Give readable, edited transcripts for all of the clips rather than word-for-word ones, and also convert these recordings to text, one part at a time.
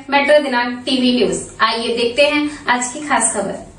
Metro दिनांक TV news. आइए देखते हैं आज की खास खबर।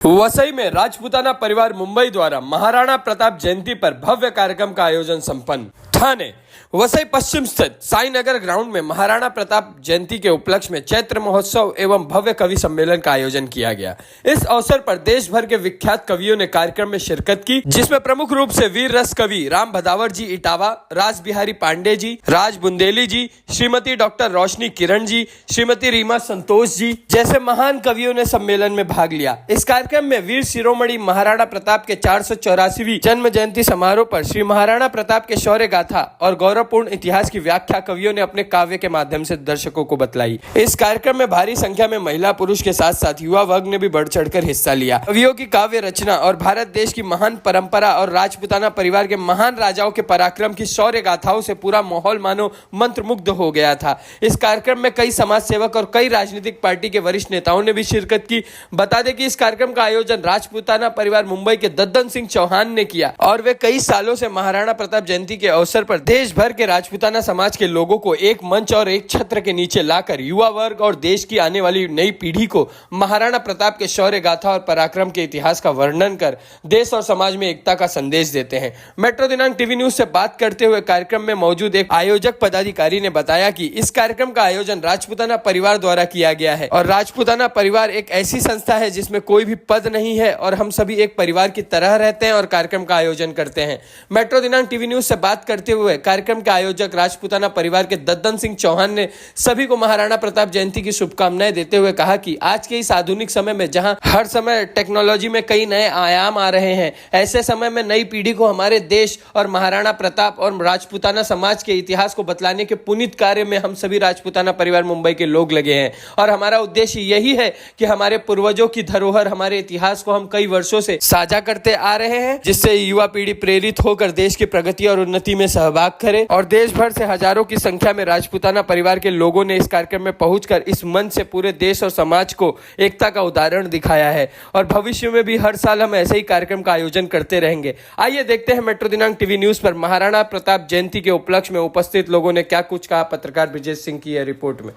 वसई में राजपूताना परिवार मुंबई द्वारा महाराणा प्रताप जयंती पर भव्य कार्यक्रम का आयोजन संपन्न। ठाणे वसई पश्चिम स्थित साई नगर ग्राउंड में महाराणा प्रताप जयंती के उपलक्ष्य में चैत्र महोत्सव एवं भव्य कवि सम्मेलन का आयोजन किया गया। इस अवसर पर देश भर के विख्यात कवियों ने कार्यक्रम में शिरकत की, जिसमें प्रमुख रूप से वीर रस कवि राम भदावर जी इटावा, राज बिहारी पांडे जी, राज बुंदेली जी, श्रीमती डॉक्टर रोशनी किरण जी, श्रीमती रीमा संतोष जी जैसे महान कवियों ने सम्मेलन में भाग लिया। इस कार्यक्रम में वीर शिरोमणि महाराणा प्रताप के 484वीं जन्म जयंती समारोह पर श्री महाराणा प्रताप के शौर्य गाथा और गौरवपूर्ण इतिहास की व्याख्या कवियों ने अपने काव्य के माध्यम से दर्शकों को बतलाई। इस कार्यक्रम में भारी संख्या में महिला पुरुष के साथ साथ युवा वर्ग ने भी बढ़ चढ़कर हिस्सा लिया। कवियों की काव्य रचना और भारत देश की महान परंपरा और राजपूताना परिवार के महान राजाओं के पराक्रम की शौर्य गाथाओं से पूरा माहौल मानो मंत्रमुग्ध हो गया था। इस कार्यक्रम में कई समाज सेवक और कई राजनीतिक पार्टी के वरिष्ठ नेताओं ने भी शिरकत की। बता दें कि इस कार्यक्रम का आयोजन राजपूताना परिवार मुंबई के दद्दन सिंह चौहान ने किया और वे कई सालों से महाराणा प्रताप जयंती के अवसर पर देश भर के राजपूताना समाज के लोगों को एक मंच और एक छत्र के नीचे लाकर युवा वर्ग और देश की आने वाली नई पीढ़ी को महाराणा प्रताप के शौर्य गाथा और पराक्रम के इतिहास का वर्णन कर देश और समाज में एकता का संदेश देते हैं। मेट्रो दिनांक टीवी न्यूज से बात करते हुए कार्यक्रम में मौजूद एक आयोजक पदाधिकारी ने बताया कि इस कार्यक्रम का आयोजन राजपूताना परिवार द्वारा किया गया है और राजपूताना परिवार एक ऐसी संस्था है जिसमें कोई भी पद नहीं है और हम सभी एक परिवार की तरह रहते हैं और कार्यक्रम का आयोजन करते हैं। मेट्रो दिनांक टीवी न्यूज से बात करते हुए कार्यक्रम के आयोजक राजपूताना परिवार के दद्दन सिंह चौहान ने सभी को महाराणा प्रताप जयंती की शुभकामनाएं देते हुए कहा कि आज के इस आधुनिक समय में जहां हर समय टेक्नोलॉजी में कई नए आयाम आ रहे हैं, ऐसे समय में नई पीढ़ी को हमारे देश और महाराणा प्रताप और राजपूताना समाज के इतिहास को बतलाने के पुनीत कार्य में हम सभी राजपूताना परिवार मुंबई के लोग लगे हैं और हमारा उद्देश्य यही है कि हमारे पूर्वजों की धरोहर, हमारे इतिहास को हम कई वर्षों से साझा करते आ रहे हैं, जिससे युवा पीढ़ी प्रेरित होकर देश की प्रगति और उन्नति में सहभाग करे। और देश भर से हजारों की संख्या में राजपूताना परिवार के लोगों ने इस कार्यक्रम में पहुंचकर इस मंच से पूरे देश और समाज को एकता का उदाहरण दिखाया है और भविष्य में भी हर साल हम ऐसे ही कार्यक्रम का आयोजन करते रहेंगे। आइए देखते हैं मेट्रो दिनांक टीवी न्यूज पर महाराणा प्रताप जयंती के उपलक्ष्य में उपस्थित लोगों ने क्या कुछ कहा। पत्रकार ब्रिजेश सिंह की यह रिपोर्ट में।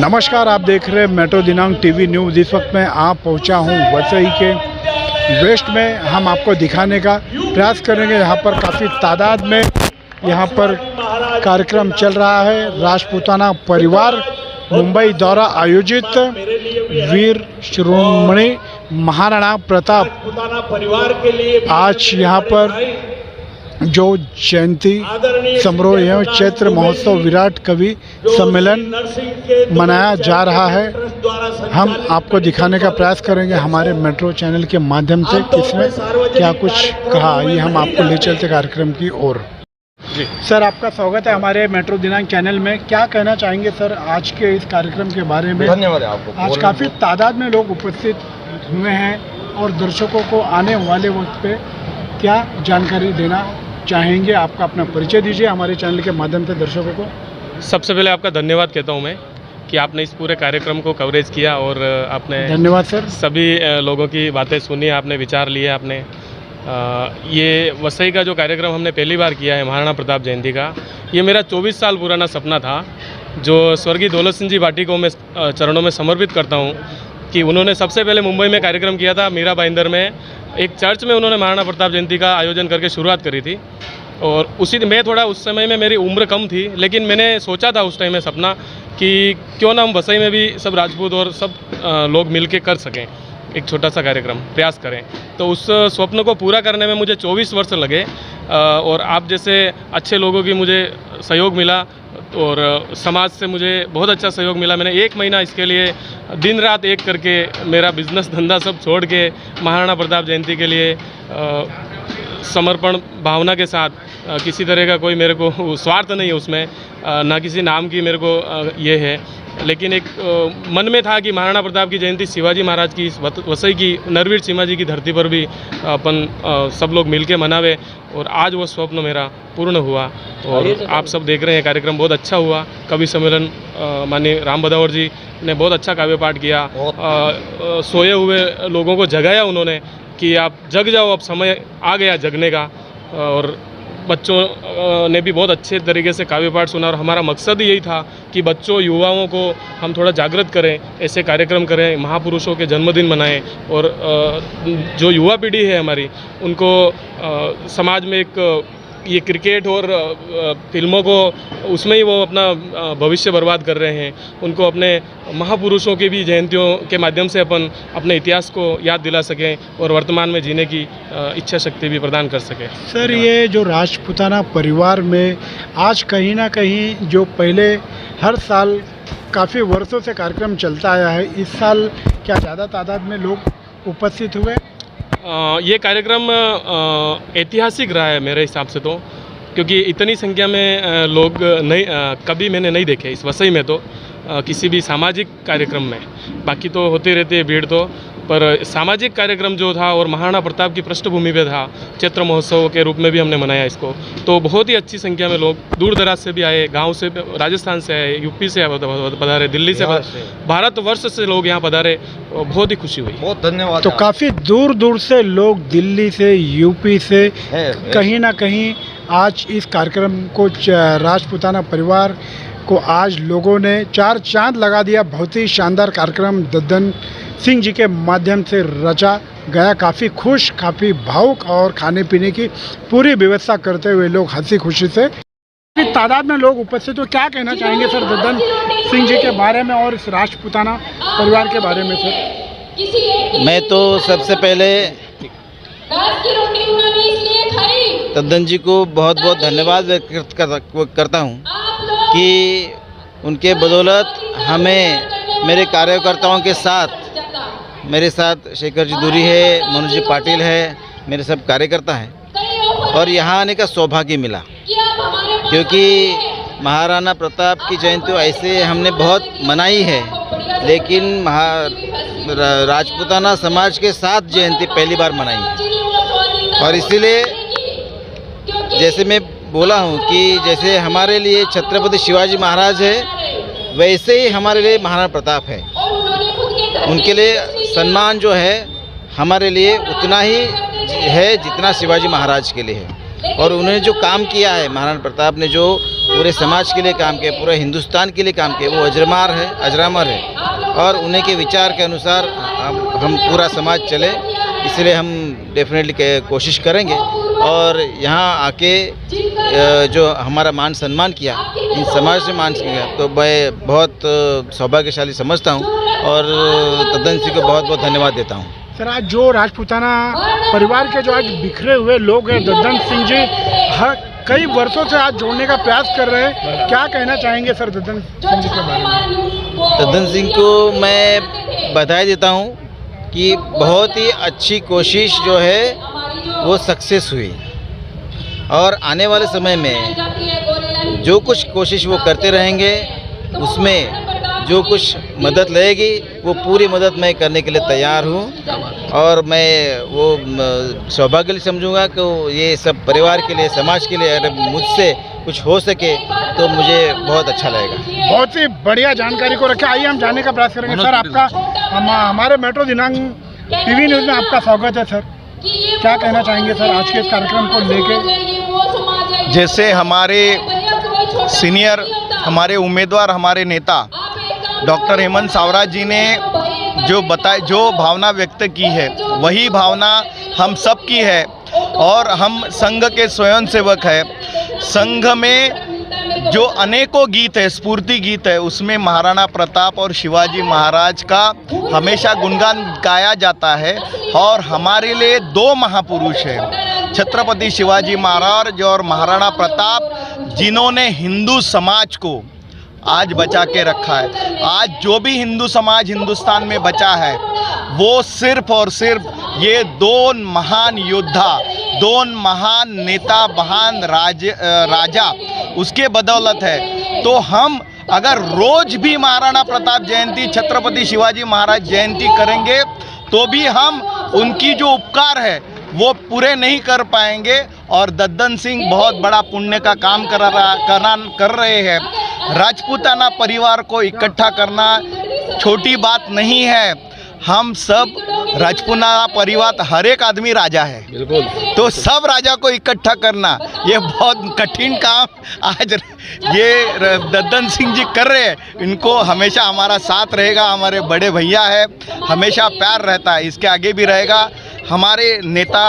नमस्कार, आप देख रहे हैं मेट्रो दिनांक टीवी न्यूज। इस वक्त मैं पहुंचा हूं वसई के वेस्ट में। हम आपको दिखाने का प्रयास करेंगे। यहाँ पर काफ़ी तादाद में यहाँ पर कार्यक्रम चल रहा है। राजपूताना परिवार मुंबई द्वारा आयोजित वीर शिरोमणि महाराणा प्रताप आज यहाँ पर जो जयंती समारोह एवं चैत्र महोत्सव विराट कवि सम्मेलन मनाया जा रहा है। हम आपको दिखाने का प्रयास करेंगे हमारे मेट्रो चैनल के माध्यम से किसने क्या कुछ कहा। ये हम आपको ले चलते कार्यक्रम की ओर। जी सर, आपका स्वागत है हमारे मेट्रो दिनांक चैनल में। क्या कहना चाहेंगे सर आज के इस कार्यक्रम के बारे में? धन्यवाद आपको। आज काफ़ी तादाद में लोग उपस्थित हुए हैं और दर्शकों को आने वाले वक्त पे क्या जानकारी देना चाहेंगे? आपका अपना परिचय दीजिए हमारे चैनल के माध्यम से दर्शकों को। सबसे पहले आपका धन्यवाद कहता हूं मैं कि आपने इस पूरे कार्यक्रम को कवरेज किया और आपने धन्यवाद सर। सभी लोगों की बातें सुनी, आपने विचार लिए। आपने ये वसई का जो कार्यक्रम हमने पहली बार किया है महाराणा प्रताप जयंती का, ये मेरा 24 साल पुराना सपना था जो स्वर्गीय दौलत सिंह जी भाटी को मैं चरणों में समर्पित करता हूँ कि उन्होंने सबसे पहले मुंबई में कार्यक्रम किया था। मीरा भाईंदर में एक चर्च में उन्होंने महाराणा प्रताप जयंती का आयोजन करके शुरुआत करी थी और मैं थोड़ा उस समय में मेरी उम्र कम थी, लेकिन मैंने सोचा था उस टाइम में सपना कि क्यों ना हम वसई में भी सब राजपूत और सब लोग मिल के कर सकें, एक छोटा सा कार्यक्रम प्रयास करें। तो उस स्वप्न को पूरा करने में मुझे 24 वर्ष लगे और आप जैसे अच्छे लोगों की मुझे सहयोग मिला और समाज से मुझे बहुत अच्छा सहयोग मिला। मैंने 1 महीना इसके लिए दिन रात एक करके मेरा बिजनेस धंधा सब छोड़ के महाराणा प्रताप जयंती के लिए समर्पण भावना के साथ, किसी तरह का कोई मेरे को स्वार्थ नहीं है उसमें, ना किसी नाम की मेरे को ये है, लेकिन एक मन में था कि महाराणा प्रताप की जयंती शिवाजी महाराज की वसई की नरवीर सिम्हा जी की धरती पर भी अपन सब लोग मिलके मनावे और आज वो स्वप्न मेरा पूर्ण हुआ। और आप सब देख रहे हैं कार्यक्रम बहुत अच्छा हुआ। कवि सम्मेलन माननीय राम भदावर जी ने बहुत अच्छा काव्य पाठ किया। सोए हुए लोगों को जगाया उन्होंने कि आप जग जाओ, अब समय आ गया जगने का। और बच्चों ने भी बहुत अच्छे तरीके से काव्य पाठ सुना और हमारा मकसद यही था कि बच्चों युवाओं को हम थोड़ा जागृत करें, ऐसे कार्यक्रम करें, महापुरुषों के जन्मदिन मनाएं और जो युवा पीढ़ी है हमारी उनको समाज में एक ये क्रिकेट और फिल्मों को उसमें ही वो अपना भविष्य बर्बाद कर रहे हैं, उनको अपने महापुरुषों की भी जयंतियों के माध्यम से अपन अपने इतिहास को याद दिला सकें और वर्तमान में जीने की इच्छा शक्ति भी प्रदान कर सकें। सर, ये जो राजपूताना परिवार में आज कहीं ना कहीं जो पहले हर साल काफ़ी वर्षों से कार्यक्रम चलता आया है, इस साल क्या ज़्यादा तादाद में लोग उपस्थित हुए? ये कार्यक्रम ऐतिहासिक रहा है मेरे हिसाब से, तो क्योंकि इतनी संख्या में लोग नहीं कभी मैंने नहीं देखे इस वसई में, तो किसी भी सामाजिक कार्यक्रम में। बाकी तो होती रहती है भीड़, तो पर सामाजिक कार्यक्रम जो था और महाराणा प्रताप की पृष्ठभूमि पे था, चैत्र महोत्सव के रूप में भी हमने मनाया इसको, तो बहुत ही अच्छी संख्या में लोग दूर दराज से भी आए, गांव से, राजस्थान से आए, यूपी से पधारे, दिल्ली से, भारतवर्ष से लोग यहाँ पधारे, बहुत ही खुशी हुई। बहुत धन्यवाद। तो काफ़ी दूर दूर से लोग दिल्ली से, यूपी से कहीं ना कहीं आज इस कार्यक्रम को राजपूताना परिवार को आज लोगों ने चार चांद लगा दिया। बहुत ही शानदार कार्यक्रम दद्दन सिंह जी के माध्यम से रचा गया। काफ़ी खुश, काफ़ी भावुक और खाने पीने की पूरी व्यवस्था करते हुए लोग हंसी खुशी से तादाद में लोग उपस्थित। तो क्या कहना चाहेंगे सर दद्दन सिंह जी के बारे में और इस राजपूताना परिवार के बारे में सर? मैं तो सबसे पहले दद्दन जी को बहुत बहुत धन्यवाद व्यक्त करता हूँ कि उनके बदौलत हमें मेरे कार्यकर्ताओं के साथ, मेरे साथ शेखर जी दूरी है, मनोज जी पाटिल है, मेरे सब कार्यकर्ता हैं, और यहाँ आने का सौभाग्य मिला। क्योंकि महाराणा प्रताप की जयंती ऐसे हमने बहुत मनाई है, लेकिन राजपूताना समाज के साथ जयंती पहली बार मनाई है। और इसीलिए जैसे मैं बोला हूँ कि जैसे हमारे लिए छत्रपति शिवाजी महाराज है, वैसे ही हमारे लिए महाराणा प्रताप है। उनके लिए सम्मान जो है हमारे लिए उतना ही है जितना शिवाजी महाराज के लिए है। और उन्होंने जो काम किया है, महाराणा प्रताप ने जो पूरे समाज के लिए काम किया, पूरे हिंदुस्तान के लिए काम किया, वो अजरामर है। और उन्हीं के विचार के अनुसार हम पूरा समाज चले, इसलिए हम डेफिनेटली कोशिश करेंगे। और यहाँ आके जो हमारा मान सम्मान किया, इन समाज से मान किया, तो मैं बहुत सौभाग्यशाली समझता हूँ और दद्दन सिंह को बहुत बहुत धन्यवाद देता हूँ। सर, आज जो राजपूताना परिवार के जो आज बिखरे हुए लोग हैं, दद्दन सिंह जी कई वर्षों से आज जोड़ने का प्रयास कर रहे हैं, क्या कहना चाहेंगे सर दद्दन सिंह जी के बारे में? दद्दन सिंह को मैं बधाई देता हूँ कि बहुत ही अच्छी कोशिश जो है वो सक्सेस हुई, और आने वाले समय में जो कुछ कोशिश वो करते रहेंगे, उसमें जो कुछ मदद लगेगी वो पूरी मदद मैं करने के लिए तैयार हूँ। और मैं वो सौभाग्य समझूंगा कि ये सब परिवार के लिए, समाज के लिए अगर मुझसे कुछ हो सके तो मुझे बहुत अच्छा लगेगा। बहुत ही बढ़िया जानकारी को रखे। आइए हम जानने का प्रयास करेंगे। सर, आपका हमारे मेट्रो दिनांक टीवी न्यूज़ में आपका स्वागत है। सर, क्या कहना चाहेंगे सर आज के इस कार्यक्रम को लेके? जैसे हमारे सीनियर, हमारे उम्मीदवार, हमारे नेता डॉक्टर हेमंत सावराज जी ने जो भावना व्यक्त की है, वही भावना हम सब की है। और हम संघ के स्वयंसेवक हैं। संघ में जो अनेकों गीत है, स्फूर्ति गीत है, उसमें महाराणा प्रताप और शिवाजी महाराज का हमेशा गुणगान गाया जाता है। और हमारे लिए दो महापुरुष हैं, छत्रपति शिवाजी महाराज और महाराणा प्रताप, जिन्होंने हिंदू समाज को आज बचा के रखा है। आज जो भी हिंदू समाज हिंदुस्तान में बचा है, वो सिर्फ और सिर्फ ये दो महान योद्धा, दो महान नेता, महान राजा, उसके बदौलत है। तो हम अगर रोज भी महाराणा प्रताप जयंती, छत्रपति शिवाजी महाराज जयंती करेंगे, तो भी हम उनकी जो उपकार है वो पूरे नहीं कर पाएंगे। और दद्दन सिंह बहुत बड़ा पुण्य का काम कर रहे हैं। राजपूताना परिवार को इकट्ठा करना छोटी बात नहीं है। हम सब राजपूताना परिवार हर एक आदमी राजा है, बिल्कुल। तो सब राजा को इकट्ठा करना ये बहुत कठिन काम आज ये दद्दन सिंह जी कर रहे हैं। इनको हमेशा हमारा साथ रहेगा, हमारे बड़े भैया है, हमेशा प्यार रहता है, इसके आगे भी रहेगा। हमारे नेता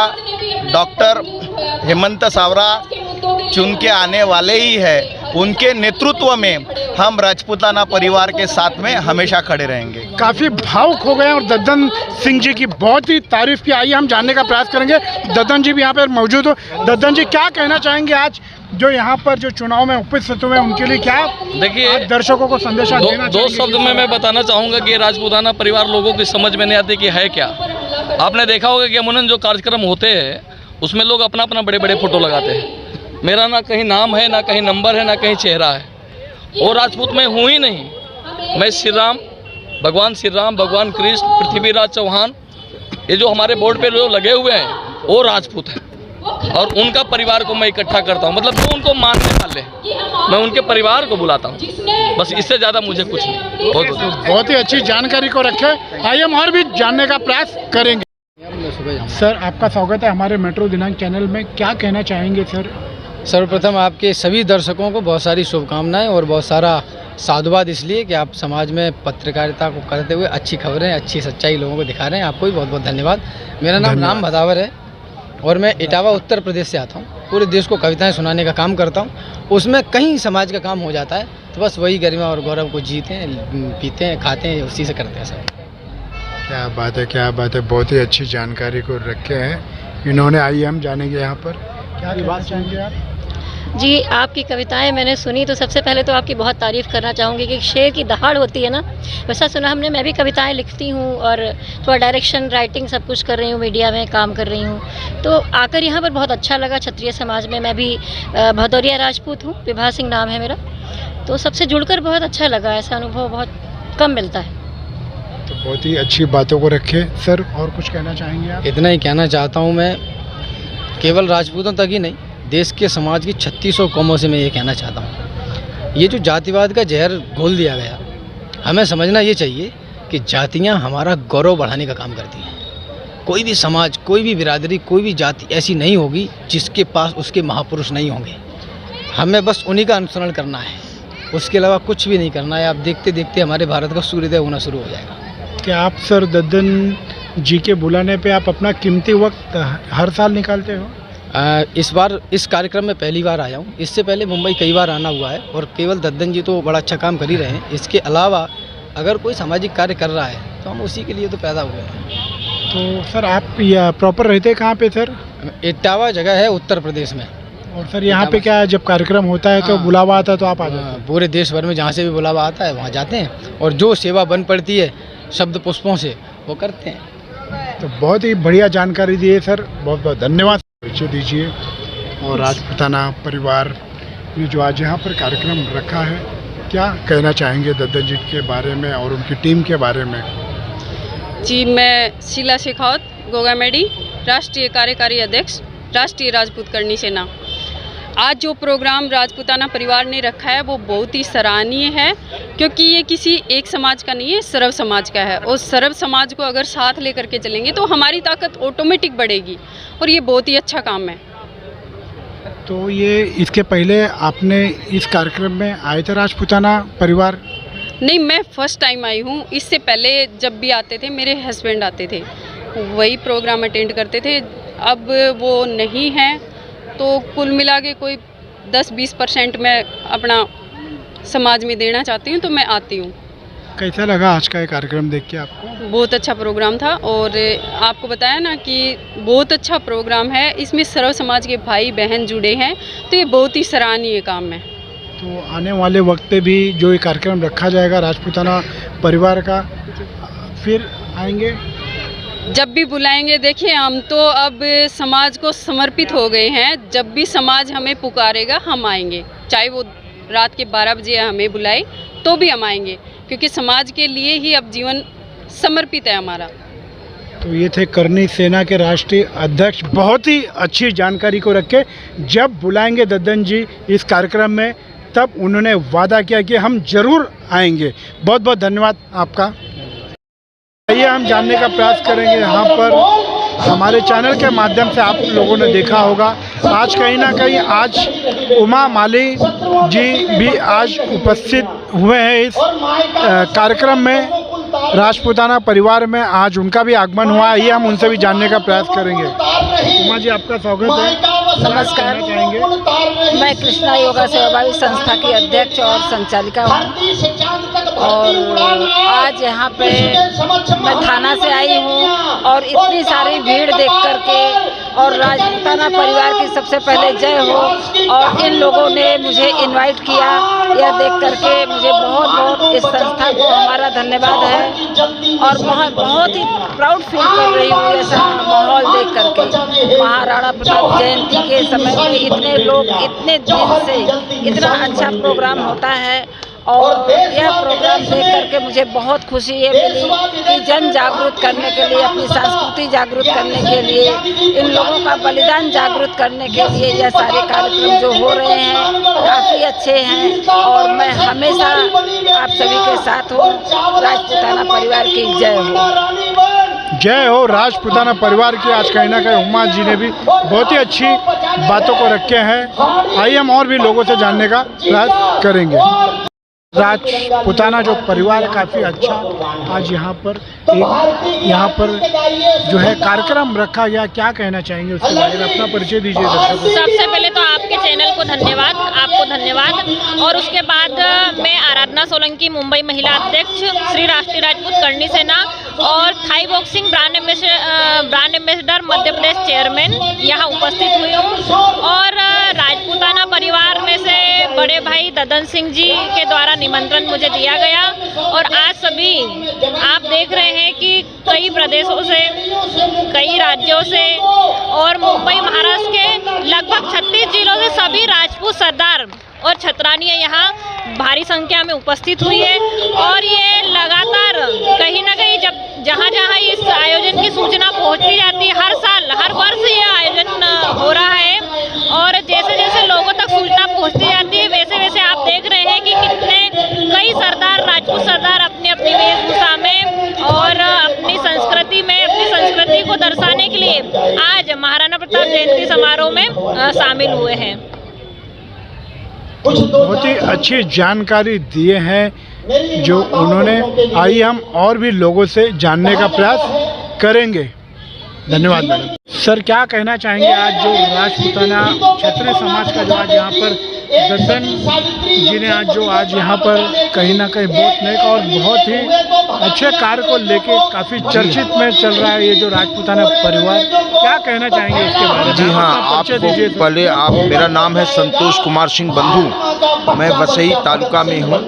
डॉक्टर हेमंत सावरा चुन के आने वाले ही है, उनके नेतृत्व में हम राजपूताना परिवार के साथ में हमेशा खड़े रहेंगे। काफ़ी भावुक हो गए और दद्दन सिंह जी की बहुत ही तारीफ की। आइए हम जानने का प्रयास करेंगे। दद्दन जी भी यहाँ पर मौजूद हो। दद्दन जी, क्या कहना चाहेंगे आज जो यहाँ पर जो चुनाव में उपस्थित हुए उनके लिए, क्या देखिए दर्शकों को संदेशा देना दो शब्द में मैं बताना चाहूँगा कि राजपूताना परिवार लोगों की समझ में नहीं आती कि है क्या। आपने देखा होगा कि अमूमन जो कार्यक्रम होते हैं उसमें लोग अपना अपना बड़े बड़े फोटो लगाते हैं। मेरा ना कहीं नाम है, ना कहीं नंबर है, ना कहीं चेहरा है। और राजपूत मैं हूँ ही नहीं। मैं श्री राम, भगवान कृष्ण, पृथ्वीराज चौहान, ये जो हमारे बोर्ड पे जो लगे हुए हैं वो राजपूत हैं और उनका परिवार को मैं इकट्ठा करता हूँ। मतलब जो उनको मानने वाले मैं उनके परिवार को बुलाता हूँ, बस इससे ज़्यादा मुझे कुछ नहीं। बहुत ही अच्छी जानकारी को रखे। आइए हम और भी जानने का प्रयास करेंगे। सर, आपका स्वागत है हमारे मेट्रो दिनांक चैनल में। क्या कहना चाहेंगे सर? सर्वप्रथम आपके सभी दर्शकों को बहुत सारी शुभकामनाएं और बहुत सारा साधुवाद इसलिए कि आप समाज में पत्रकारिता को करते हुए अच्छी खबरें, अच्छी सच्चाई लोगों को दिखा रहे हैं। आपको भी बहुत बहुत धन्यवाद। मेरा नाम राम भदावर है और मैं इटावा उत्तर प्रदेश से आता हूँ। पूरे देश को कविताएं सुनाने का काम करता हूँ। उसमें कहीं समाज का काम हो जाता है तो बस वही गरिमा और गौरव को जीते हैं, पीते हैं, खाते हैं, उसी से करते हैं सब। क्या बात है, क्या बात है। बहुत ही अच्छी जानकारी को रखे हैं इन्होंने। आइए हम जानेंगे यहाँ पर क्या बात चाहेंगे आप? जी, आपकी कविताएं मैंने सुनी तो सबसे पहले तो आपकी बहुत तारीफ़ करना चाहूँगी कि शेर की दहाड़ होती है ना, वैसा सुना हमने। मैं भी कविताएं लिखती हूँ और थोड़ा डायरेक्शन, राइटिंग सब कुछ कर रही हूँ, मीडिया में काम कर रही हूँ। तो आकर यहाँ पर बहुत अच्छा लगा। क्षत्रिय समाज में मैं भी भदौरिया राजपूत हूँ, विभा सिंह नाम है मेरा। तो सबसे जुड़कर बहुत अच्छा लगा। ऐसा अनुभव बहुत कम मिलता है। तो बहुत ही अच्छी बातों को रखे। सर, और कुछ कहना चाहेंगे आप? इतना ही कहना चाहता हूँ मैं, केवल राजपूतों तक ही नहीं, देश के समाज की 3600 कौमों से मैं ये कहना चाहता हूँ, ये जो जातिवाद का जहर घोल दिया गया, हमें समझना ये चाहिए कि जातियाँ हमारा गौरव बढ़ाने का काम करती हैं। कोई भी समाज, कोई भी बिरादरी, कोई भी जाति ऐसी नहीं होगी जिसके पास उसके महापुरुष नहीं होंगे। हमें बस उन्हीं का अनुसरण करना है, उसके अलावा कुछ भी नहीं करना है। आप देखते देखते हमारे भारत का सूर्योदय होना शुरू हो जाएगा। क्या आप सर दद्दन जी के बुलाने पे आप अपना कीमती वक्त हर साल निकालते हो? इस बार इस कार्यक्रम में पहली बार आया हूँ। इससे पहले मुंबई कई बार आना हुआ है और केवल दद्दन जी तो बड़ा अच्छा काम कर ही रहे हैं। इसके अलावा अगर कोई सामाजिक कार्य कर रहा है तो हम उसी के लिए तो पैदा हुए हैं। तो सर, आप प्रॉपर रहते कहाँ पे सर? इटावा जगह है उत्तर प्रदेश में। और सर यहाँ पे क्या जब कार्यक्रम होता है तो बुलावा आता है तो आप आ जाते हैं? पूरे देश भर में जहाँ से भी बुलावा आता है वहाँ जाते हैं और जो सेवा बन पड़ती है शब्द पुष्पों से वो करते हैं। तो बहुत ही बढ़िया जानकारी दी है सर, बहुत बहुत धन्यवाद। परिचय दीजिए और राजपूताना परिवार ने जो आज यहाँ पर कार्यक्रम रखा है, क्या कहना चाहेंगे दद्दन जी के बारे में और उनकी टीम के बारे में? जी, मैं शीला शेखावत, गोगामेडी, राष्ट्रीय कार्यकारी अध्यक्ष, राष्ट्रीय राजपूत करनी सेना। आज जो प्रोग्राम राजपूताना परिवार ने रखा है वो बहुत ही सराहनीय है, क्योंकि ये किसी एक समाज का नहीं है, सर्व समाज का है। और सर्व समाज को अगर साथ लेकर के चलेंगे तो हमारी ताकत ऑटोमेटिक बढ़ेगी और ये बहुत ही अच्छा काम है। तो ये इसके पहले आपने इस कार्यक्रम में आए थे राजपूताना परिवार? नहीं, मैं फर्स्ट टाइम आई हूँ। इससे पहले जब भी आते थे मेरे हस्बैंड आते थे, वही प्रोग्राम अटेंड करते थे। अब वो नहीं हैं तो कुल मिला के कोई 10-20% मैं अपना समाज में देना चाहती हूँ, तो मैं आती हूँ। कैसा लगा आज का ये कार्यक्रम देख के आपको? बहुत अच्छा प्रोग्राम था और आपको बताया ना कि बहुत अच्छा प्रोग्राम है। इसमें सर्व समाज के भाई बहन जुड़े हैं, तो ये बहुत ही सराहनीय काम है। तो आने वाले वक्त पे भी जो ये कार्यक्रम रखा जाएगा राजपूताना परिवार का, फिर आएंगे? जब भी बुलाएंगे। देखिए, हम तो अब समाज को समर्पित हो गए हैं। जब भी समाज हमें पुकारेगा हम आएंगे, चाहे वो रात के 12 बजे हमें बुलाए तो भी हम आएंगे, क्योंकि समाज के लिए ही अब जीवन समर्पित है हमारा। तो ये थे करनी सेना के राष्ट्रीय अध्यक्ष। बहुत ही अच्छी जानकारी को रखे। जब बुलाएंगे दद्दन जी इस कार्यक्रम में तब उन्होंने वादा किया कि हम जरूर आएंगे। बहुत बहुत धन्यवाद आपका। आइए हम जानने का प्रयास करेंगे। यहाँ पर हमारे चैनल के माध्यम से आप लोगों ने देखा होगा, आज कहीं ना कहीं आज उमा माली जी भी आज उपस्थित हुए हैं इस कार्यक्रम में। राजपूताना परिवार में आज उनका भी आगमन हुआ है। ये हम उनसे भी जानने का प्रयास करेंगे। उमा जी, आपका स्वागत है। नमस्कार, मैं कृष्णा योगा सेवाभावी संस्था की अध्यक्ष और संचालिका हूँ और आज यहाँ पे मैं थाना से आई हूँ और इतनी सारी भीड़ देख करके और राजपूताना परिवार की सबसे पहले जय हो। और इन लोगों ने मुझे इनवाइट किया, यह देख करके मुझे बहुत बहुत इस संस्था को हमारा धन्यवाद है और बहुत ही प्राउड फील कर रही हूँ ऐसा माहौल देख करके। महाराणा प्रताप जयंती के समय में इतने लोग इतने दिन से इतना अच्छा प्रोग्राम होता है और यह प्रोग्राम देख करके मुझे बहुत खुशी ये मिली कि जन जागरूक करने के लिए, अपनी संस्कृति जागरूक करने के लिए, इन लोगों का बलिदान जागरूक करने के लिए यह सारे कार्यक्रम जो हो रहे हैं काफ़ी अच्छे हैं और मैं हमेशा आप सभी के साथ हूँ। राजपूताना परिवार की जय हो। जय हो राजपूताना परिवार की। आज कहीं ना कहीं उमा जी ने भी बहुत ही अच्छी बातों को रखे हैं। आइए हम और भी लोगों से जानने का प्रयास करेंगे। राजपूताना जो परिवार है काफ़ी अच्छा आज यहाँ पर जो है कार्यक्रम रखा गया, क्या कहना चाहेंगे उसके बारे में? अपना परिचय दीजिए दर्शकों। सबसे पहले तो आपके चैनल को धन्यवाद, आपको धन्यवाद। और उसके बाद मैं आराधना सोलंकी, मुंबई महिला अध्यक्ष, श्री राष्ट्रीय राजपूत करणी सेना और Thai boxing brand ambassador Madhya Pradesh chairman यहाँ उपस्थित हुई हूँ। और राजपूताना परिवार में से बड़े भाई ददन सिंह जी के द्वारा निमंत्रण मुझे दिया गया और आज सभी आप देख रहे हैं कि कई प्रदेशों से, कई राज्यों से और मुंबई महाराष्ट्र के लगभग 36 जिलों से सभी राजपूत सरदार और छतरानियाँ यहाँ भारी संख्या में उपस्थित हुई है। और ये लगातार कहीं ना कहीं जहाँ इस आयोजन की सूचना पहुँचती जाती है, हर साल हर वर्ष ये आयोजन हो रहा है और जैसे जैसे लोगों तक सूचना पहुँचती जाती है वैसे वैसे आप देख रहे हैं कि कई सरदार, राजपूत सरदार अपनी अपनी वेशभूषा में और अपनी संस्कृति को दर्शाने के लिए आज महाराणा प्रताप जयंती समारोह में शामिल हुए हैं। बहुत ही अच्छी जानकारी दिए हैं जो उन्होंने। आइए हम और भी लोगों से जानने का प्रयास करेंगे। धन्यवाद मैडम। सर, क्या कहना चाहेंगे आज जो राजपूताना क्षत्रिय समाज का जो आज यहाँ पर ददन जी ने आज यहाँ पर कहीं ना कहीं बहुत नेक और बहुत ही अच्छे कार्य को लेके काफ़ी चर्चित में चल रहा है ये जो राजपूताना परिवार, क्या कहना चाहेंगे इसके बारे में? जी हाँ, आपको पहले मेरा नाम है संतोष कुमार सिंह बंधु। मैं वसई तालुका में हूँ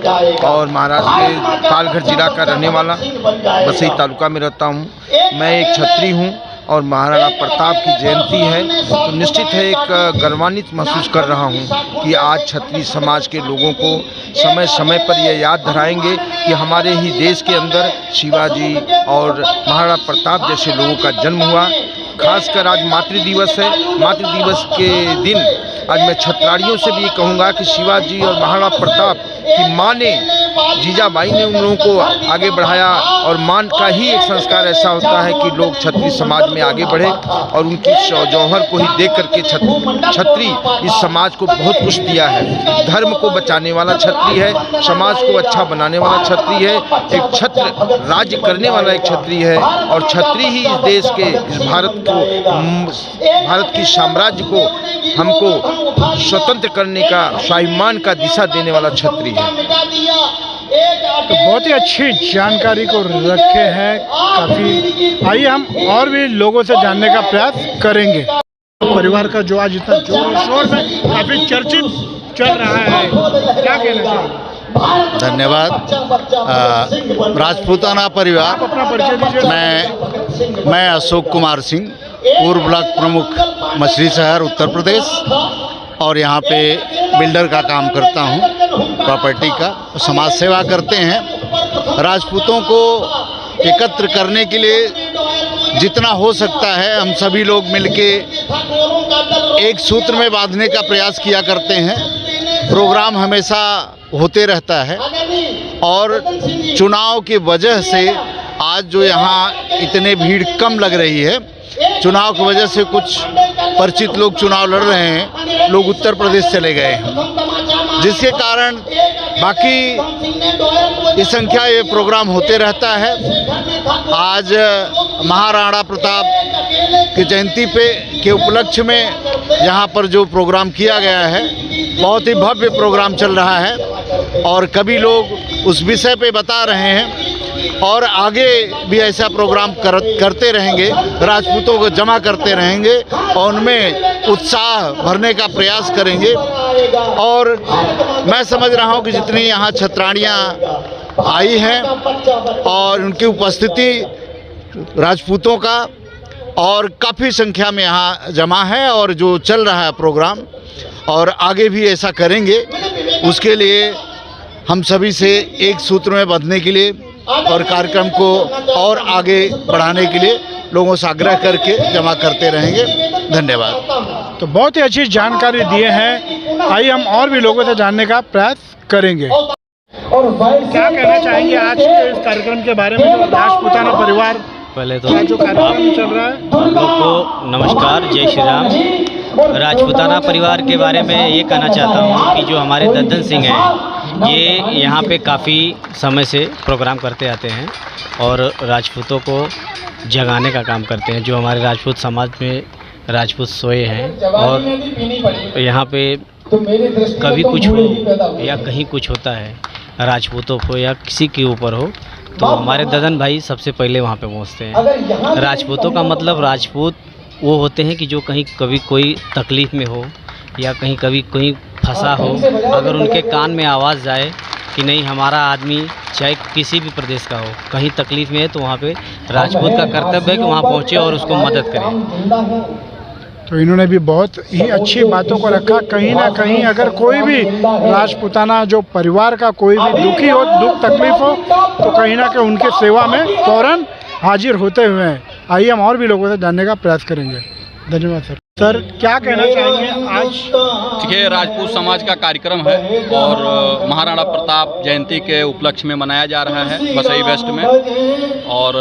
और महाराष्ट्र के पालघर जिला का रहने वाला, वसई तालुका में रहता हूँ। मैं एक छत्री हूँ और महाराणा प्रताप की जयंती है तो निश्चित है एक गर्वान्वित महसूस कर रहा हूँ कि आज क्षत्रिय समाज के लोगों को समय समय पर यह याद दिलाएंगे कि हमारे ही देश के अंदर शिवाजी और महाराणा प्रताप जैसे लोगों का जन्म हुआ। खासकर आज मातृ दिवस है। मातृ दिवस के दिन आज मैं छत्राड़ियों से भी कहूँगा कि शिवाजी और महाराणा प्रताप की माँ ने, जीजाबाई ने उन लोगों को आगे बढ़ाया और माँ का ही एक संस्कार ऐसा होता है कि लोग क्षत्रिय समाज में आगे बढ़े और उनकी जौहर को ही देख करके क्षत्रिय इस समाज को बहुत कुछ दिया है। धर्म को बचाने वाला क्षत्रिय है, समाज को अच्छा बनाने वाला क्षत्रिय है, एक छत्र राज्य करने वाला एक क्षत्रिय है और क्षत्रिय ही इस देश के, इस भारत की साम्राज्य को हमको स्वतंत्र करने का, स्वाभिमान का दिशा देने वाला क्षत्रिय है। तो बहुत ही अच्छी जानकारी को रखे हैं काफ़ी। आइए हम और भी लोगों से जानने का प्रयास करेंगे। परिवार का जो आज इतना जोर शोर में काफ़ी चर्चित चल रहा है, क्या कहना चाहिए? धन्यवाद। राजपूताना परिवार, अपना परिचय दीजिए। मैं अशोक कुमार सिंह, पूर्व ब्लॉक प्रमुख मछली शहर उत्तर प्रदेश और यहाँ पे बिल्डर का काम करता हूँ, प्रॉपर्टी का। समाज सेवा करते हैं। राजपूतों को एकत्र करने के लिए जितना हो सकता है हम सभी लोग मिलके एक सूत्र में बांधने का प्रयास किया करते हैं। प्रोग्राम हमेशा होते रहता है और चुनाव की वजह से आज जो यहाँ इतने भीड़ कम लग रही है, चुनाव की वजह से कुछ परिचित लोग चुनाव लड़ रहे हैं, लोग उत्तर प्रदेश चले गए हैं, जिसके कारण बाकी इस संख्या ये प्रोग्राम होते रहता है। आज महाराणा प्रताप की जयंती के उपलक्ष्य में यहाँ पर जो प्रोग्राम किया गया है, बहुत ही भव्य प्रोग्राम चल रहा है और कभी लोग उस विषय पे बता रहे हैं और आगे भी ऐसा प्रोग्राम करते रहेंगे, राजपूतों को जमा करते रहेंगे और उनमें उत्साह भरने का प्रयास करेंगे। और मैं समझ रहा हूँ कि जितनी यहाँ छत्राणियाँ आई हैं और उनकी उपस्थिति राजपूतों का और काफ़ी संख्या में यहाँ जमा है और जो चल रहा है प्रोग्राम और आगे भी ऐसा करेंगे, उसके लिए हम सभी से एक सूत्र में बंधने के लिए और कार्यक्रम को और आगे बढ़ाने के लिए लोगों से आग्रह करके जमा करते रहेंगे। धन्यवाद। तो बहुत ही अच्छी जानकारी दिए हैं। आइए हम और भी लोगों से जानने का प्रयास करेंगे। क्या कहना चाहेंगे आज के इस कार्यक्रम के बारे में, जो राजपूताना परिवार पहले तो जो कार्यक्रम चल रहा है? आप लोग को नमस्कार, जय श्री राम। राजपूताना परिवार के बारे में ये कहना चाहता हूँ कि जो हमारे दद्दन सिंह हैं, ये यहाँ पे काफ़ी समय से प्रोग्राम करते आते हैं और राजपूतों को जगाने का काम करते हैं। जो हमारे राजपूत समाज में राजपूत सोए हैं और यहाँ पे कभी कुछ हो या कहीं कुछ होता है राजपूतों को या किसी के ऊपर हो, तो हमारे ददन भाई सबसे पहले वहाँ पे पहुँचते हैं। राजपूतों का मतलब राजपूत वो होते हैं कि जो कहीं कभी कोई तकलीफ़ में हो या कहीं कभी कोई फंसा हो, अगर उनके कान में आवाज़ जाए कि नहीं हमारा आदमी चाहे किसी भी प्रदेश का हो कहीं तकलीफ़ में है, तो वहाँ पे राजपूत का कर्तव्य है कि वहाँ पहुँचे और उसको मदद करें। तो इन्होंने भी बहुत ही अच्छी बातों को रखा। कहीं ना कहीं अगर कोई भी राजपूताना जो परिवार का कोई भी दुखी हो, दुख तकलीफ हो, तो कहीं ना कहीं उनके सेवा में फौरन हाजिर होते हुए हैं। आइए हम और भी लोगों से जानने का प्रयास करेंगे। धन्यवाद सर। सर क्या कहना चाहेंगे आज? देखिए, राजपूत समाज का कार्यक्रम है और महाराणा प्रताप जयंती के उपलक्ष्य में मनाया जा रहा है वसई वेस्ट में, और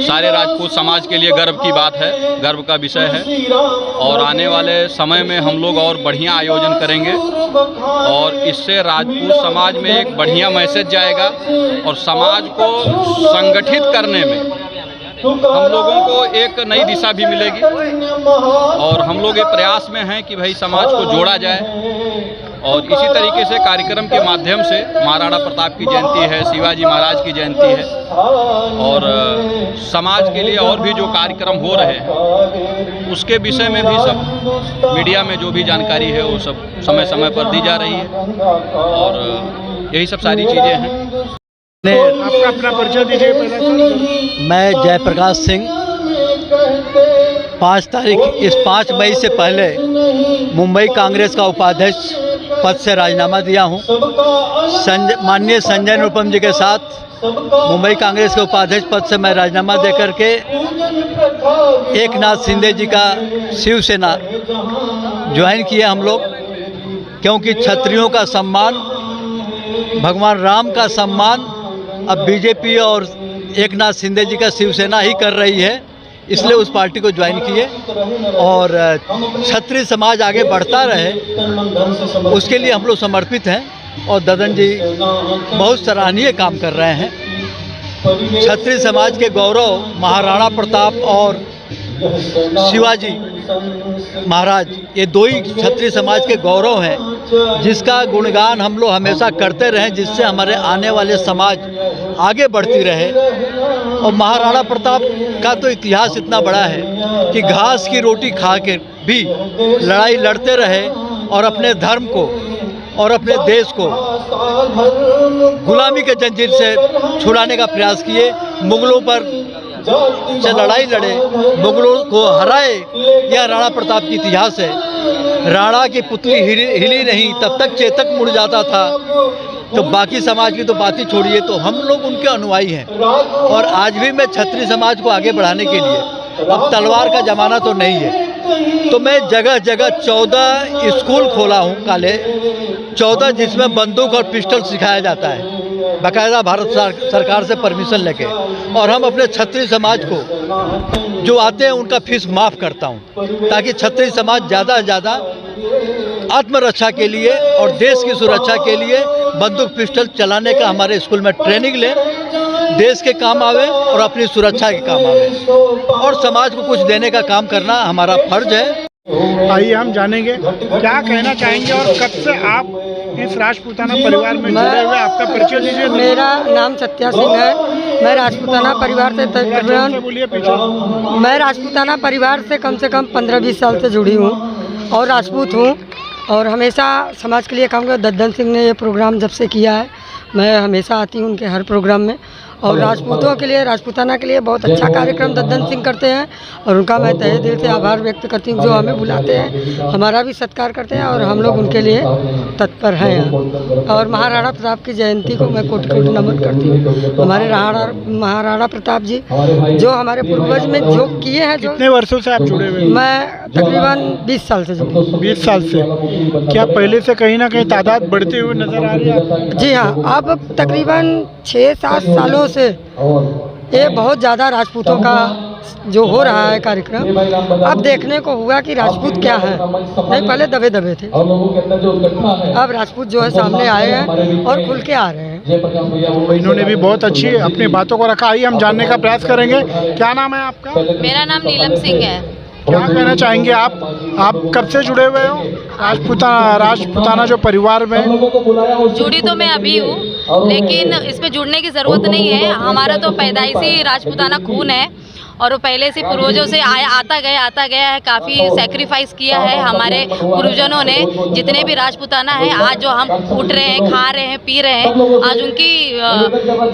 सारे राजपूत समाज के लिए गर्व की बात है, गर्व का विषय है। और आने वाले समय में हम लोग और बढ़िया आयोजन करेंगे और इससे राजपूत समाज में एक बढ़िया मैसेज जाएगा और समाज को संगठित करने में हम लोगों को एक नई दिशा भी मिलेगी। और हम लोग ये प्रयास में हैं कि भाई समाज को जोड़ा जाए और इसी तरीके से कार्यक्रम के माध्यम से महाराणा प्रताप की जयंती है, शिवाजी महाराज की जयंती है और समाज के लिए और भी जो कार्यक्रम हो रहे हैं उसके विषय में भी सब मीडिया में जो भी जानकारी है वो सब समय समय पर दी जा रही है और यही सब सारी चीज़ें हैं। आपका अपना परिचय दीजिए पहले। मैं जयप्रकाश सिंह 5 मई से पहले मुंबई कांग्रेस का उपाध्यक्ष पद से राजीनामा दिया हूं। माननीय संजय निरुपम जी के साथ मुंबई कांग्रेस के उपाध्यक्ष पद से मैं राजीनामा देकर के एकनाथ शिंदे जी का शिवसेना ज्वाइन किया हम लोग, क्योंकि क्षत्रियों का सम्मान, भगवान राम का सम्मान अब बीजेपी और एकनाथ शिंदे जी का शिवसेना ही कर रही है, इसलिए उस पार्टी को ज्वाइन किए और क्षत्रिय समाज आगे बढ़ता रहे उसके लिए हम लोग समर्पित हैं। और ददन जी बहुत सराहनीय काम कर रहे हैं। क्षत्रिय समाज के गौरव महाराणा प्रताप और शिवाजी महाराज, ये दो ही क्षत्रिय समाज के गौरव हैं, जिसका गुणगान हम लोग हमेशा करते रहें, जिससे हमारे आने वाले समाज आगे बढ़ती रहे। और महाराणा प्रताप का तो इतिहास इतना बड़ा है कि घास की रोटी खा के भी लड़ाई लड़ते रहे और अपने धर्म को और अपने देश को गुलामी के जंजीर से छुड़ाने का प्रयास किए। मुगलों पर से लड़ाई लड़े, मुगलों को हराए, यह राणा प्रताप की इतिहास है। राणा की पुतली हिली नहीं तब तक चेतक मुड़ जाता था, तो बाकी समाज की तो बात ही छोड़िए, तो हम लोग उनके अनुयायी हैं। और आज भी मैं क्षत्रिय समाज को आगे बढ़ाने के लिए, अब तलवार का ज़माना तो नहीं है, तो मैं जगह जगह 14 स्कूल खोला हूँ, काले 14, जिसमें बंदूक और पिस्टल सिखाया जाता है। बाकायदा भारत सरकार से परमिशन लेके, और हम अपने क्षत्रिय समाज को जो आते हैं उनका फीस माफ़ करता हूँ, ताकि क्षत्रिय समाज ज़्यादा से ज़्यादा आत्मरक्षा के लिए और देश की सुरक्षा के लिए बंदूक पिस्टल चलाने का हमारे स्कूल में ट्रेनिंग लें, देश के काम आवे और अपनी सुरक्षा के काम आवे, और समाज को कुछ देने का काम करना हमारा फर्ज है। आइए हम जानेंगे क्या कहना चाहेंगे और कब से आप इस राजपूताना परिवार में जुड़े हुए, आपका परिचय दीजिए। मेरा नाम सत्या सिंह है। मैं राजपूताना परिवार से तकरीबन मैं राजपूताना परिवार से कम 15-20 साल से जुड़ी हूँ और राजपूत हूँ, और हमेशा समाज के लिए काम कर। दद्दन सिंह ने ये प्रोग्राम जब से किया है, मैं हमेशा आती हूँ उनके हर प्रोग्राम में, और राजपूतों के लिए, राजपूताना के लिए बहुत अच्छा कार्यक्रम दद्दन सिंह करते हैं, और उनका मैं तहे दिल से आभार व्यक्त करती हूँ जो हमें बुलाते हैं, हमारा भी सत्कार करते हैं और हम लोग उनके लिए तत्पर हैं। और महाराणा प्रताप की जयंती को मैं कोटि कोटि नमन करती हूँ। हमारे महाराणा प्रताप जी जो हमारे पूर्वज में जो किए हैं। कितने वर्षों से आप जुड़े हुए? मैं तकरीबन 20 साल से जुड़ी। 20 साल से। क्या पहले से कहीं ना कहीं तादाद बढ़ती हुई नजर आ रही है? जी हाँ, अब तकरीबन 6-7 सालों से ये बहुत ज़्यादा राजपूतों का जो हो रहा है कार्यक्रम, अब देखने को हुआ कि राजपूत क्या है। नहीं, पहले दबे दबे थे, अब राजपूत जो है सामने आए हैं और खुल के आ रहे हैं। इन्होंने भी बहुत अच्छी अपनी बातों को रखा। आइए हम जानने का प्रयास करेंगे। क्या नाम है आपका? मेरा नाम नीलम सिंह है। क्या कहना चाहेंगे आप कब से जुड़े हुए हो राजपूताना जो परिवार में? जुड़ी तो मैं अभी हूँ, लेकिन इसमें जुड़ने की ज़रूरत नहीं है। हमारा तो पैदाइशी राजपूताना खून है और वो पहले से पूर्वजों से आता गया है। काफ़ी सेक्रीफाइस किया है हमारे पूर्वजनों ने। जितने भी राजपूताना है, आज जो हम उठ रहे हैं, खा रहे हैं, पी रहे हैं, आज उनकी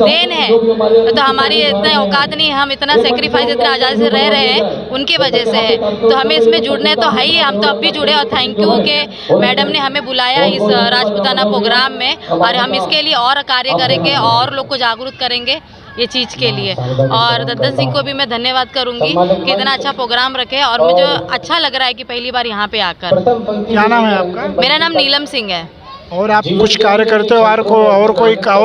देन है। तो हमारी इतने औकात नहीं है, हम इतना सेक्रीफाइस, इतना आज़ादी से रह रहे हैं, उनकी वजह से है। तो हमें इसमें जुड़ने तो है ही, हम तो अब भी जुड़े। और थैंक यू कि मैडम ने हमें बुलाया इस राजपूताना प्रोग्राम में, और हम इसके लिए और कार्य करेंगे और लोग को जागरूक करेंगे ये चीज़ के लिए। और दद्दन सिंह को भी मैं धन्यवाद करूंगी कि इतना अच्छा प्रोग्राम रखे, और मुझे अच्छा लग रहा है कि पहली बार यहाँ पे आकर। क्या नाम है आपका? मेरा नाम नीलम सिंह है। और आप कुछ कार्य करते हो और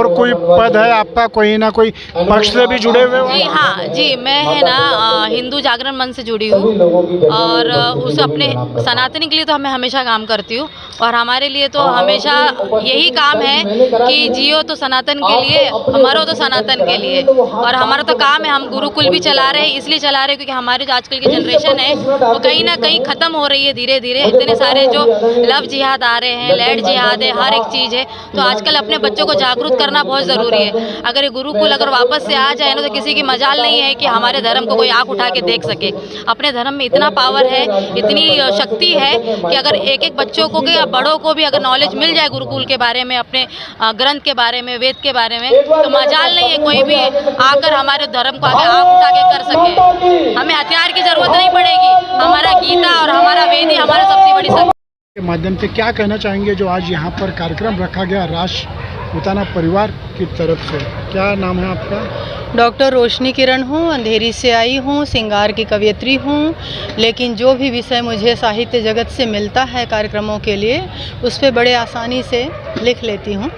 कोई पद है आपका, कोई ना कोई पक्ष से भी जुड़े हुए हो? जी हाँ जी, मैं है ना हिंदू जागरण मंच से जुड़ी हूँ, और उस अपने सनातनी के लिए तो मैं हमेशा काम करती हूँ। और हमारे लिए तो हमेशा यही काम है कि जियो तो सनातन के लिए, मरो तो सनातन के लिए। और हमारा तो काम है, हम गुरुकुल भी चला रहे हैं, इसलिए चला रहे हैं क्योंकि हमारे जो आजकल की जनरेशन है वो कहीं ना कहीं ख़त्म हो रही है धीरे धीरे। इतने सारे जो लव जिहाद आ रहे हैं, लैंड जिहाद है, हर एक चीज़ है। तो आजकल अपने बच्चों को जागरूक करना बहुत ज़रूरी है। अगर ये गुरुकुल अगर वापस से आ जाए ना, तो किसी की मजाल नहीं है कि हमारे धर्म को कोई आँख उठा के देख सके। अपने धर्म में इतना पावर है, इतनी शक्ति है कि अगर एक एक बच्चों को या बड़ों को भी अगर नॉलेज मिल जाए गुरुकुल के बारे में, अपने ग्रंथ के बारे में, वेद के बारे में, तो मजाल नहीं है कोई भी आकर हमारे धर्म को आगे आँख उठा के कर सके। हमें हथियार की जरूरत नहीं पड़ेगी। हमारा गीता और हमारा वेद ही हमारा सबसे बड़ी शक्ति के माध्यम से क्या कहना चाहेंगे जो आज यहाँ पर कार्यक्रम रखा गया राजपूताना परिवार की तरफ से? क्या नाम है आपका? डॉक्टर रोशनी किरण हूँ, अंधेरी से आई हूँ, सिंगार की कवयित्री हूँ। लेकिन जो भी विषय मुझे साहित्य जगत से मिलता है कार्यक्रमों के लिए, उस पर बड़े आसानी से लिख लेती हूँ।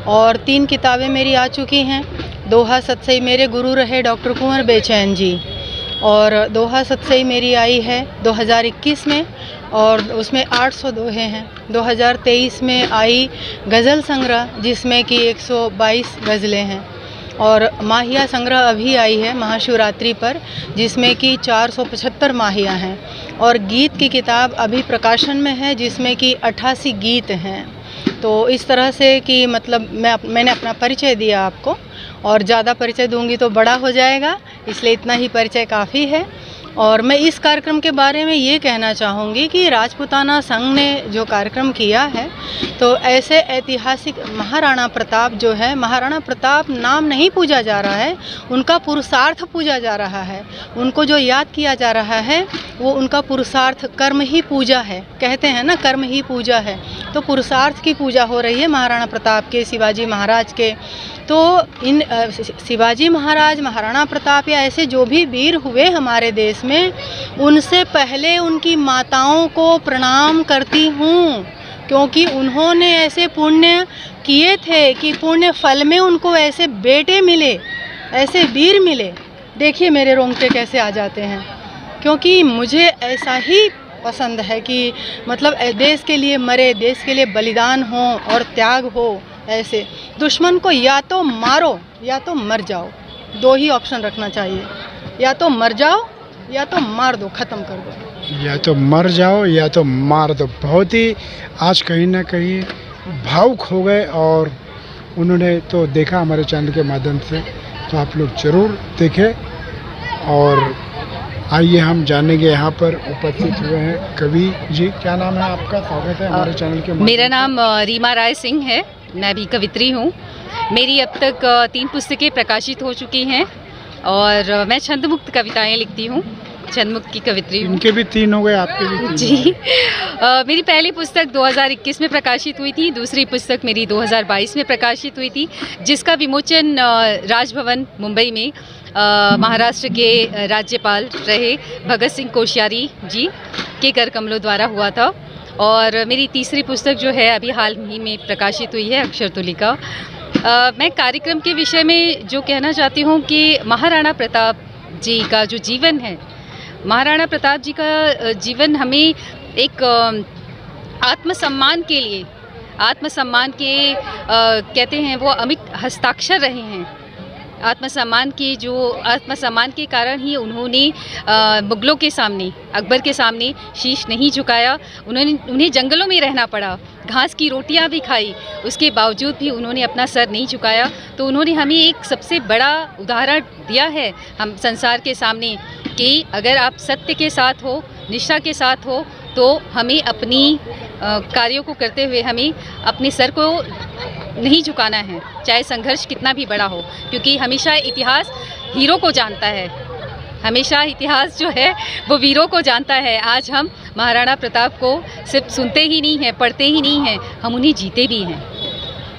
और 3 किताबें मेरी आ चुकी हैं। दोहा सतसई मेरे गुरु रहे डॉक्टर कुंवर बेचैन जी, और दोहा सतसई मेरी आई है 2021 में, और उसमें 800 दोहे हैं। 2023 में आई गज़ल संग्रह, जिसमें कि 122 गज़लें हैं। और माहिया संग्रह अभी आई है महाशिवरात्रि पर, जिसमें कि 475 माहिया हैं। और गीत की किताब अभी प्रकाशन में है, जिसमें कि 88 गीत हैं। तो इस तरह से कि मतलब मैंने अपना परिचय दिया आपको, और ज़्यादा परिचय दूंगी तो बड़ा हो जाएगा, इसलिए इतना ही परिचय काफ़ी है। और मैं इस कार्यक्रम के बारे में ये कहना चाहूँगी कि राजपूताना संघ ने जो कार्यक्रम किया है, तो ऐसे ऐतिहासिक महाराणा प्रताप जो है, महाराणा प्रताप नाम नहीं पूजा जा रहा है, उनका पुरुषार्थ पूजा जा रहा है। उनको जो याद किया जा रहा है वो उनका पुरुषार्थ, कर्म ही पूजा है, कहते हैं ना, कर्म ही पूजा है। तो पुरुषार्थ की पूजा हो रही है महाराणा प्रताप के, शिवाजी महाराज के। तो इन शिवाजी महाराज, महाराणा प्रताप या ऐसे जो भी वीर हुए हमारे देश में, उनसे पहले उनकी माताओं को प्रणाम करती हूँ। क्योंकि उन्होंने ऐसे पुण्य किए थे कि पुण्य फल में उनको ऐसे बेटे मिले, ऐसे वीर मिले। देखिए मेरे रोंगटे कैसे आ जाते हैं, क्योंकि मुझे ऐसा ही पसंद है कि मतलब देश के लिए मरे, देश के लिए बलिदान हो और त्याग हो। ऐसे दुश्मन को या तो मारो या तो मर जाओ, दो ही ऑप्शन रखना चाहिए, या तो मर जाओ या तो मार दो, ख़त्म कर दो। या तो मर जाओ या तो मार दो। बहुत ही आज कहीं ना कहीं भावुक हो गए और उन्होंने तो देखा हमारे चैनल के माध्यम से, तो आप लोग ज़रूर देखें। और आइए हम जानेंगे, यहाँ पर उपस्थित हुए हैं कवि जी। क्या नाम है आपका? स्वागत है हमारे चैनल के माध्यम। मेरा नाम रीमा राय सिंह है, मैं भी कवित्री हूँ। मेरी अब तक 3 पुस्तकें प्रकाशित हो चुकी हैं और मैं छंदमुक्त कविताएं लिखती हूँ, छंदमुक्त की कवित्री हूँ। इनके भी 3 हो गए, आपके भी 3 जी। मेरी पहली पुस्तक 2021 में प्रकाशित हुई थी, दूसरी पुस्तक मेरी 2022 में प्रकाशित हुई थी, जिसका विमोचन राजभवन मुंबई में महाराष्ट्र के राज्यपाल रहे भगत सिंह कोश्यारी जी के कर कमलों द्वारा हुआ था। और मेरी तीसरी पुस्तक जो है अभी हाल ही में प्रकाशित हुई है, अक्षर तुलिका। मैं कार्यक्रम के विषय में जो कहना चाहती हूँ कि महाराणा प्रताप जी का जो जीवन है, महाराणा प्रताप जी का जीवन हमें एक आत्मसम्मान के लिए, आत्मसम्मान के कहते हैं वो अमिट हस्ताक्षर रहे हैं। आत्मसम्मान के कारण ही उन्होंने मुगलों के सामने, अकबर के सामने शीश नहीं झुकाया। उन्हें जंगलों में रहना पड़ा, घास की रोटियां भी खाई, उसके बावजूद भी उन्होंने अपना सर नहीं झुकाया। तो उन्होंने हमें एक सबसे बड़ा उदाहरण दिया है हम संसार के सामने कि अगर आप सत्य के साथ हो, निष्ठा के साथ हो, तो हमें अपनी कार्यों को करते हुए हमें अपने सर को नहीं झुकाना है, चाहे संघर्ष कितना भी बड़ा हो, क्योंकि हमेशा इतिहास हीरो को जानता है, हमेशा इतिहास जो है वो वीरों को जानता है। आज हम महाराणा प्रताप को सिर्फ सुनते ही नहीं हैं, पढ़ते ही नहीं हैं, हम उन्हें जीते भी हैं।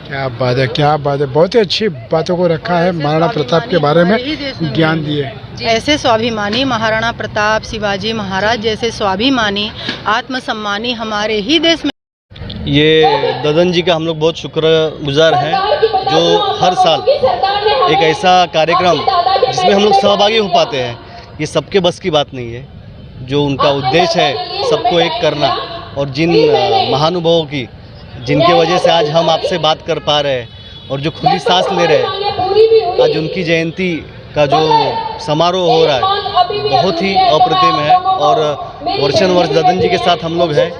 क्या बात है, क्या बात है। बहुत ही अच्छी बातों को रखा है, महाराणा प्रताप के बारे में ज्ञान दिए। ऐसे स्वाभिमानी महाराणा प्रताप, शिवाजी महाराज जैसे स्वाभिमानी, आत्मसम्मानी हमारे ही देश में। ये ददन जी का हम लोग बहुत शुक्रगुजार हैं, जो हर साल एक ऐसा कार्यक्रम जिसमें हम लोग सहभागी हो पाते हैं। ये सबके बस की बात नहीं है, जो उनका उद्देश्य है सबको एक करना, और जिन महानुभावों की, जिनके वजह से आज हम आपसे बात कर पा रहे हैं और जो खुली सांस ले रहे हैं, आज उनकी जयंती का जो समारोह हो रहा है बहुत ही अप्रतिम है। और वर्ष ददन जी के साथ हम लोग हैं,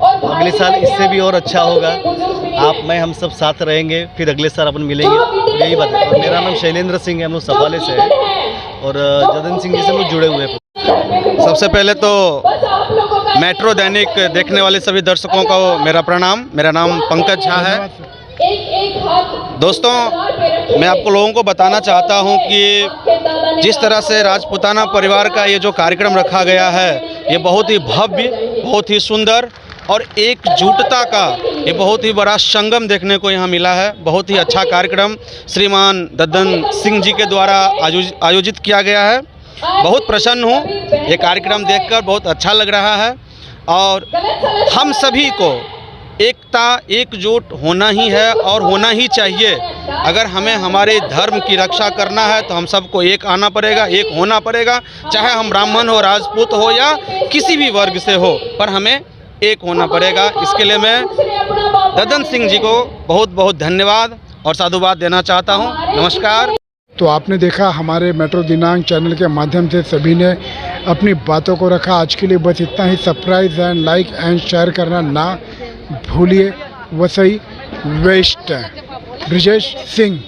अगले साल इससे भी और अच्छा होगा। आप, मैं, हम सब साथ रहेंगे, फिर अगले साल अपन मिलेंगे, यही बात है। और मेरा नाम शैलेंद्र सिंह है, हम लोग सफाले से है और ददन सिंह जी से हम लोग जुड़े हुए हैं। सबसे पहले तो मेट्रो दैनिक देखने वाले सभी दर्शकों को मेरा प्रणाम। मेरा नाम पंकज झा है। दोस्तों, मैं आपको लोगों को बताना चाहता हूं कि जिस तरह से राजपूताना परिवार का ये जो कार्यक्रम रखा गया है, ये बहुत ही भव्य, बहुत ही सुंदर और एकजुटता का ये बहुत ही बड़ा संगम देखने को यहाँ मिला है। बहुत ही अच्छा कार्यक्रम श्रीमान ददन सिंह जी के द्वारा आयोजित किया गया है। बहुत प्रसन्न हूँ, ये कार्यक्रम देखकर बहुत अच्छा लग रहा है। और हम सभी को एकता, एकजुट होना ही है और होना ही चाहिए। अगर हमें हमारे धर्म की रक्षा करना है तो हम सबको एक आना पड़ेगा, एक होना पड़ेगा, चाहे हम ब्राह्मण हो, राजपूत हो या किसी भी वर्ग से हो, पर हमें एक होना पड़ेगा। इसके लिए मैं ददन सिंह जी को बहुत बहुत धन्यवाद और साधुवाद देना चाहता हूं। नमस्कार। तो आपने देखा हमारे मेट्रो दिनांक चैनल के माध्यम से सभी ने अपनी बातों को रखा। आज के लिए बस इतना ही। Subscribe and like and share करना ना भूलिए। वसई वेस्ट ब्रिजेश सिंह।